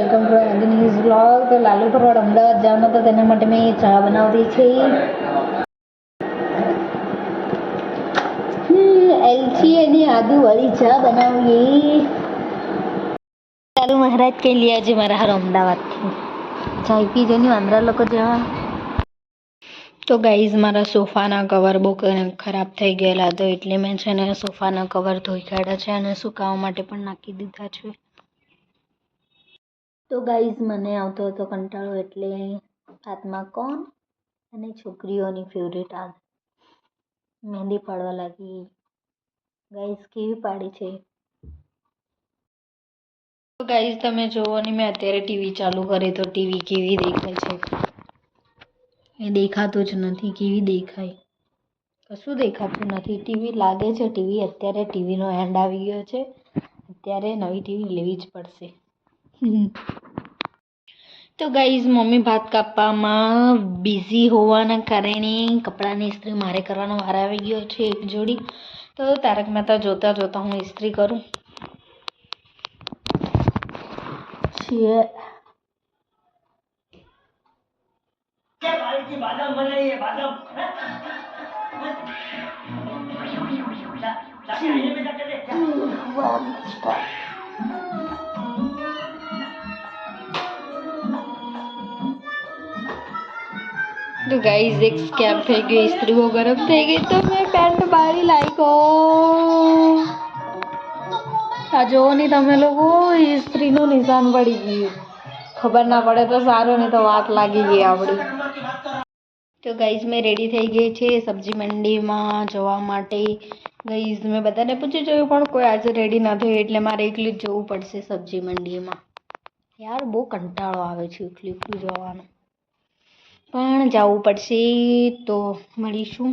Welcome to એન્જનીઝ vlog. તો લાલુ ફરવાડ અમદાવાદ જવાનો તો તેના માટે મેં ચા બનાવતી છે. એલચી અને આદુવાળી ચા બનાવીએ. લાલુ મહારાજ કઈ લઈ આવજે મારા હારું અમદાવાદથી. ચા પી જઈને વાંદરા લોકો જેવા. તો ગાઈઝ મારા સોફાના કવર બહુ ખરાબ થઈ ગયેલા હતો એટલે મેં છે ને સોફાના કવર ધોઈ કાઢ્યા છે અને સુકાવવા માટે પણ નાખી દીધા છે. તો ગાઈઝ મને આવતો હતો કંટાળો એટલે હાથમાં કોન અને છોકરીઓની ફેવરેટ આ મહેંદી પાડવા લાગી. ગાઈઝ કેવી પાડી છે. તો ગાઈઝ તમે જુઓ ને મેં અત્યારે ટીવી ચાલુ કરી તો ટીવી કેવી દેખાય છે. એ દેખાતું જ નથી. કેવી દેખાય? કશું દેખાતું નથી. ટીવી લાગે છે ટીવી અત્યારે ટીવીનો એન્ડ આવી ગયો છે. અત્યારે નવી ટીવી લેવી જ પડશે. તો ગાઈઝ મમ્મી ભાત કાપવામાં બિઝી હોવાના કારણે કપડાની ઇસ્ત્રી મારે કરવાનો વાર આવી ગયો છે એક જોડી. તો તારક મહેતા જોતા જોતા હું ઇસ્ત્રી કરું છીએ. તો ગાઈઝ એક સ્કેમ થઈ ગયો. ઇસ્ત્રીઓ ગરમ થઈ ગઈ તો મેં પેન્ટ બાળી લાગ્યો. આ જોવો નહીં તમે લોકો, ઇસ્ત્રીનું નિશાન પડી ગયું. ખબર ના પડે તો સારું, નહીં તો વાત લાગી ગઈ આપણી. તો ગાઈઝ મેં રેડી થઈ ગઈ છે સબ્જી મંડીમાં જવા માટે. ગાઈઝ મેં બધાને પૂછી જોયું પણ કોઈ આજે રેડી ન થયું એટલે મારે એકલી જ જવું પડશે સબ્જી મંડીમાં. યાર બહુ કંટાળો આવે છે એકલું એકલું જવાનું, પણ જવું પડશે. તો મળીશું.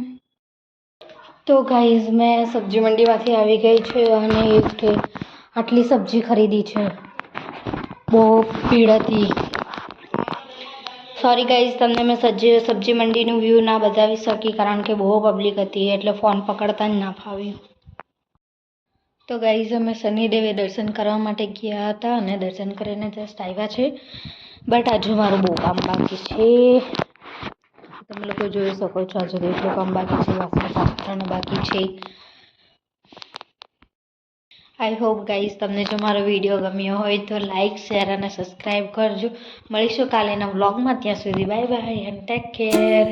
તો ગાઈઝ મેં સબ્જી મંડીમાંથી આવી ગઈ છે અને આટલી સબ્જી ખરીદી છે. બહુ ભીડ હતી. સોરી ગાઈઝ, તમને મેં સબ્જી મંડીનું વ્યૂ ના બતાવી શકી કારણ કે બહુ પબ્લિક હતી એટલે ફોન પકડતા જ ના ફાવ્યું. તો ગાઈઝ અમે શનિદેવે દર્શન કરવા માટે ગયા હતા અને દર્શન કરીને જસ્ટ આવ્યા છે. બટ હજુ મારું બહુ કામ બાકી છે. તમે લોકો જોઈ શકો છો હજુ એટલું કામ બાકી છે. વાસણ સાફ કરવાનું બાકી છે. આઈ હોપ ગાઈઝ તમને જો મારો વિડીયો ગમ્યો હોય તો લાઇક, શેર અને સબસ્ક્રાઈબ કરજો. મળીશું કાલેના વ્લોગમાં. ત્યાં સુધી bye bye and take care.